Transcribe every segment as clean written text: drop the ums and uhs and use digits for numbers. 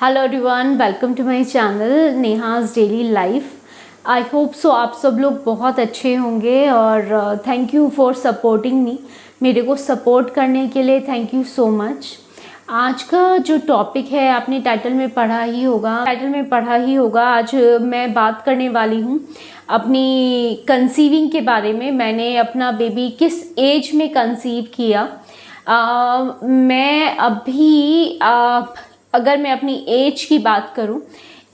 Hello everyone, welcome to my channel Neha's daily life. I hope so आप सब लोग बहुत अच्छे होंगे और thank you for supporting me. मेरे को सपोर्ट करने के लिए थैंक यू सो मच। आज का जो टॉपिक है आपने टाइटल में पढ़ा ही होगा। आज मैं बात करने वाली हूँ अपनी कंसीविंग के बारे में। मैंने अपना बेबी किस एज में कंसीव किया। मैं अभी अगर मैं अपनी एज की बात करूं,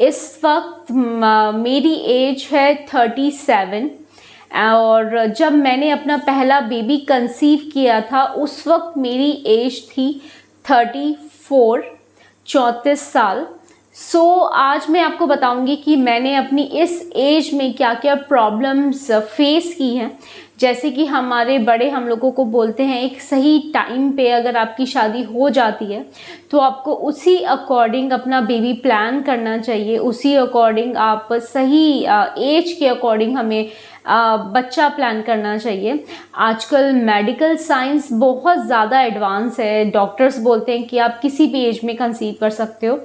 इस वक्त मेरी एज है 37 और जब मैंने अपना पहला बेबी कंसीव किया था उस वक्त मेरी एज थी 34 साल। आज मैं आपको बताऊंगी कि मैंने अपनी इस एज में क्या क्या प्रॉब्लम्स फेस की हैं। जैसे कि हमारे बड़े हम लोगों को बोलते हैं एक सही टाइम पे अगर आपकी शादी हो जाती है तो आपको उसी अकॉर्डिंग अपना बेबी प्लान करना चाहिए, उसी अकॉर्डिंग आप सही एज के अकॉर्डिंग हमें बच्चा प्लान करना चाहिए। आजकल मेडिकल साइंस बहुत ज़्यादा एडवांस है। डॉक्टर्स बोलते हैं कि आप किसी भी एज में कंसीव कर सकते हो।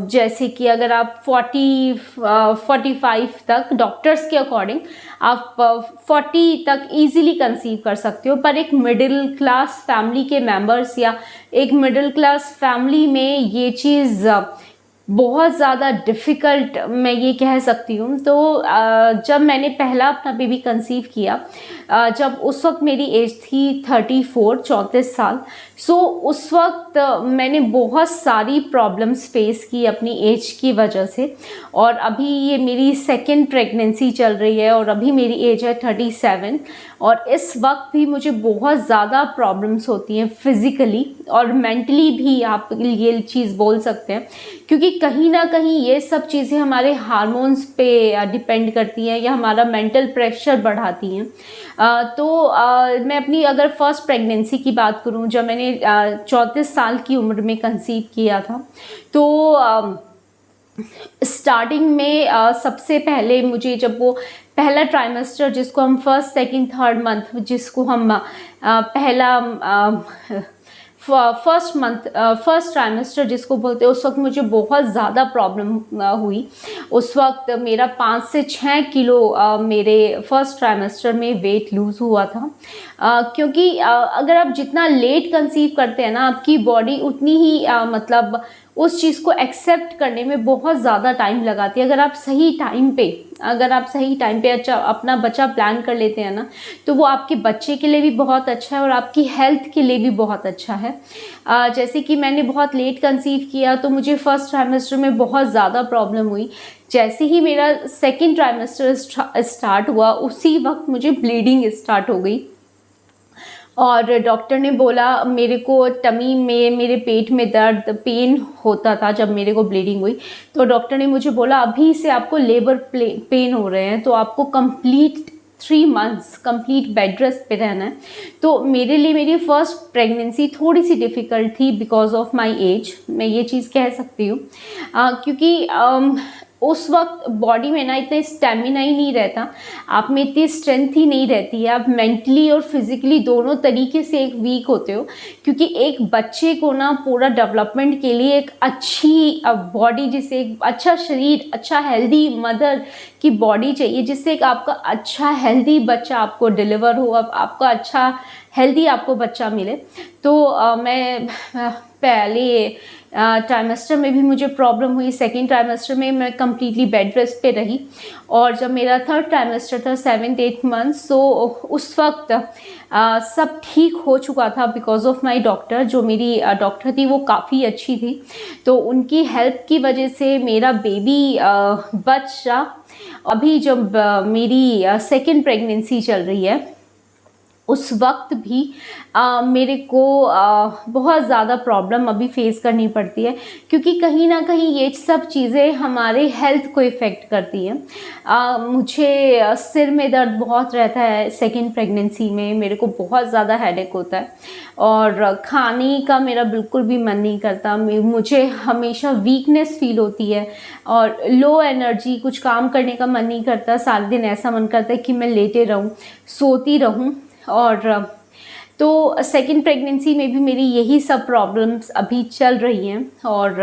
जैसे कि अगर आप 45 तक, डॉक्टर्स के अकॉर्डिंग आप 40 तक इजीली कंसीव कर सकते हो। पर एक मिडिल क्लास फैमिली के मेंबर्स या एक मिडिल क्लास फैमिली में ये चीज़ बहुत ज़्यादा डिफ़िकल्ट मैं ये कह सकती हूँ। तो जब मैंने पहला अपना बेबी कंसीव किया, जब उस वक्त मेरी एज थी 34 साल। उस वक्त मैंने बहुत सारी प्रॉब्लम्स फेस की अपनी एज की वजह से। और अभी ये मेरी सेकेंड प्रेगनेंसी चल रही है और अभी मेरी एज है 37 और इस वक्त भी मुझे बहुत ज़्यादा प्रॉब्लम्स होती हैं फिज़िकली और मेंटली भी, आप ये चीज़ बोल सकते हैं। क्योंकि कहीं ना कहीं ये सब चीज़ें हमारे हार्मोन्स पे डिपेंड करती हैं या हमारा मेंटल प्रेशर बढ़ाती हैं। मैं अपनी अगर फर्स्ट प्रेगनेंसी की बात करूं, जब मैंने 34 साल की उम्र में कंसीव किया था, तो स्टार्टिंग में सबसे पहले मुझे जब वो पहला ट्राइमेस्टर जिसको हम फर्स्ट सेकंड थर्ड मंथ जिसको हम फर्स्ट ट्राइमेस्टर जिसको बोलते हैं, उस वक्त मुझे बहुत ज़्यादा प्रॉब्लम हुई। उस वक्त मेरा 5 से 6 किलो मेरे फर्स्ट ट्राइमेस्टर में वेट लूज़ हुआ था। क्योंकि अगर आप जितना लेट कंसीव करते हैं ना, आपकी बॉडी उतनी ही मतलब उस चीज़ को एक्सेप्ट करने में बहुत ज़्यादा टाइम लगाती है। अगर आप सही टाइम पे अच्छा अपना बच्चा प्लान कर लेते हैं ना, तो वो आपके बच्चे के लिए भी बहुत अच्छा है और आपकी हेल्थ के लिए भी बहुत अच्छा है। जैसे कि मैंने बहुत लेट कंसीव किया तो मुझे फर्स्ट ट्राइमेस्टर में बहुत ज़्यादा प्रॉब्लम हुई। जैसे ही मेरा सेकेंड ट्राइमेस्टर स्टार्ट हुआ उसी वक्त मुझे ब्लीडिंग स्टार्ट हो गई और डॉक्टर ने बोला, मेरे को टमी में मेरे पेट में दर्द पेन होता था जब मेरे को ब्लीडिंग हुई। तो डॉक्टर ने मुझे बोला अभी से आपको लेबर पेन हो रहे हैं, तो आपको complete 3 months complete bed rest पे रहना है। तो मेरे लिए मेरी फर्स्ट प्रेगनेंसी थोड़ी सी डिफ़िकल्ट थी बिकॉज ऑफ माई एज, मैं ये चीज़ कह सकती हूँ। क्योंकि उस वक्त बॉडी में ना इतना स्टेमिना ही नहीं रहता, आप में इतनी स्ट्रेंथ ही नहीं रहती है, आप मेंटली और फिजिकली दोनों तरीके से एक वीक होते हो। क्योंकि एक बच्चे को ना पूरा डेवलपमेंट के लिए एक अच्छी बॉडी, जिससे एक अच्छा शरीर, अच्छा हेल्दी मदर की बॉडी चाहिए, जिससे एक आपका अच्छा हेल्दी बच्चा आपको डिलीवर हो, आपका अच्छा हेल्दी आपको बच्चा मिले। तो मैं पहले ट्राइमेस्टर में भी मुझे प्रॉब्लम हुई, सेकेंड ट्राइमेस्टर में मैं कम्प्लीटली बेड रेस्ट पे रही। और जब मेरा थर्ड ट्राइमेस्टर था 7-8 मंथ्स, तो उस वक्त सब ठीक हो चुका था बिकॉज ऑफ माई डॉक्टर। जो मेरी डॉक्टर थी वो काफ़ी अच्छी थी, तो उनकी हेल्प की वजह से मेरा बेबी बच्चा अभी जब मेरी सेकेंड प्रेगनेंसी चल रही है उस वक्त भी मेरे को बहुत ज़्यादा प्रॉब्लम अभी फेस करनी पड़ती है। क्योंकि कहीं ना कहीं ये सब चीज़ें हमारे हेल्थ को इफ़ेक्ट करती हैं। मुझे सिर में दर्द बहुत रहता है सेकेंड प्रेगनेंसी में, मेरे को बहुत ज़्यादा हेडेक होता है और खाने का मेरा बिल्कुल भी मन नहीं करता। मुझे हमेशा वीकनेस फील होती है और लो एनर्जी, कुछ काम करने का मन नहीं करता। सारे दिन ऐसा मन करता है कि मैं लेटे रहूं, सोती रहूं। और तो सेकेंड प्रेगनेंसी में भी मेरी यही सब प्रॉब्लम्स अभी चल रही हैं। और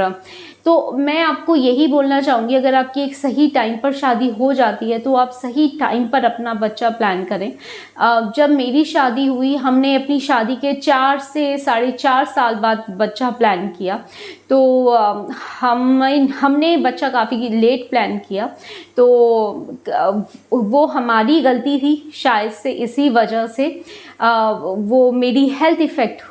तो मैं आपको यही बोलना चाहूँगी, अगर आपकी एक सही टाइम पर शादी हो जाती है तो आप सही टाइम पर अपना बच्चा प्लान करें। जब मेरी शादी हुई, हमने अपनी शादी के 4 से 4.5 साल बाद बच्चा प्लान किया। तो हमने बच्चा काफ़ी लेट प्लान किया, तो वो हमारी गलती थी शायद से, इसी वजह से वो मेरी हेल्थ इफ़ेक्ट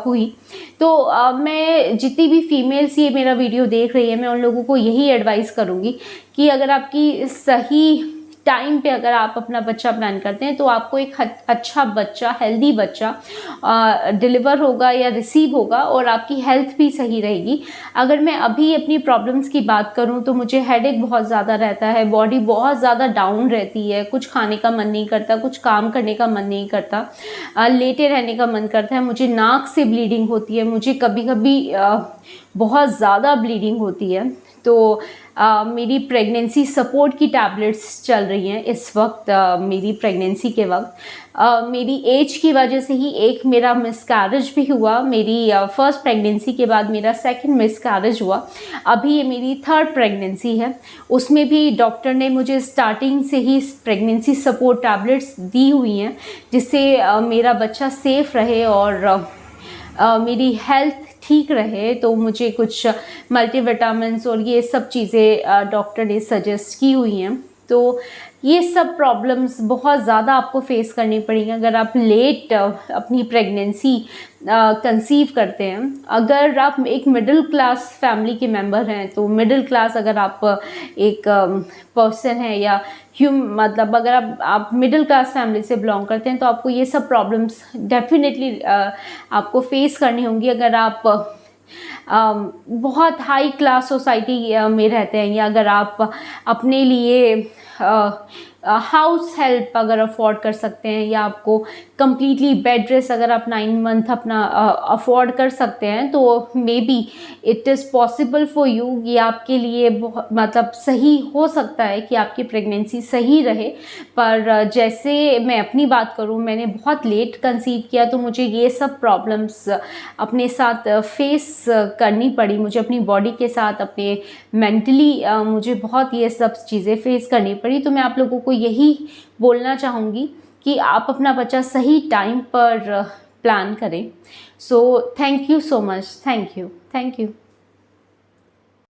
हुई। तो मैं जितनी भी फीमेल्स ये मेरा वीडियो देख रही है, मैं उन लोगों को यही एडवाइस करूँगी कि अगर आपकी सही टाइम पे अगर आप अपना बच्चा प्लान करते हैं तो आपको एक अच्छा बच्चा, हेल्दी बच्चा डिलीवर होगा या रिसीव होगा, और आपकी हेल्थ भी सही रहेगी। अगर मैं अभी अपनी प्रॉब्लम्स की बात करूं तो मुझे हेडेक बहुत ज़्यादा रहता है, बॉडी बहुत ज़्यादा डाउन रहती है, कुछ खाने का मन नहीं करता, कुछ काम करने का मन नहीं करता, लेटे रहने का मन करता है, मुझे नाक से ब्लीडिंग होती है, मुझे कभी कभी बहुत ज़्यादा ब्लीडिंग होती है। तो मेरी प्रेगनेंसी सपोर्ट की टैबलेट्स चल रही हैं इस वक्त। मेरी प्रेगनेंसी के वक्त मेरी एज की वजह से ही एक मेरा मिसकैरेज भी हुआ। मेरी फर्स्ट प्रेगनेंसी के बाद मेरा सेकंड मिसकैरेज हुआ। अभी ये मेरी थर्ड प्रेगनेंसी है, उसमें भी डॉक्टर ने मुझे स्टार्टिंग से ही प्रेगनेंसी सपोर्ट टैबलेट्स दी हुई हैं, जिससे मेरा बच्चा सेफ़ रहे और मेरी हेल्थ ठीक रहे। तो मुझे कुछ मल्टीविटामिन्स और ये सब चीज़ें डॉक्टर ने सजेस्ट की हुई हैं। तो ये सब प्रॉब्लम्स बहुत ज़्यादा आपको फेस करनी पड़ेंगी अगर आप लेट अपनी प्रेगनेंसी कंसीव करते हैं। अगर आप एक मिडिल क्लास फैमिली के मेंबर हैं, तो मिडिल क्लास अगर आप एक पर्सन हैं या मतलब अगर आप मिडिल क्लास फैमिली से बिलोंग करते हैं, तो आपको ये सब प्रॉब्लम्स डेफिनेटली आपको फेस करनी होंगी। अगर आप बहुत हाई क्लास सोसाइटी में रहते हैं, या अगर आप अपने लिए हाउस हेल्प अगर अफोर्ड कर सकते हैं, या आपको कम्प्लीटली बेड रेस्ट अगर आप 9 मंथ अपना अफोर्ड कर सकते हैं, तो may be it is possible for you. ये आपके लिए बहुत मतलब सही हो सकता है कि आपकी प्रेगनेंसी सही रहे। पर जैसे मैं अपनी बात करूं, मैंने बहुत लेट कंसीव किया, तो मुझे ये सब प्रॉब्लम्स अपने साथ फेस करनी पड़ी। मुझे अपनी बॉडी के साथ, अपने मेंटली मुझे बहुत ये सब चीज़ें फेस करनी पड़ी। तो मैं आप लोगों को यही बोलना चाहूँगी कि आप अपना बच्चा सही टाइम पर प्लान करें। So thank you so much. Thank you.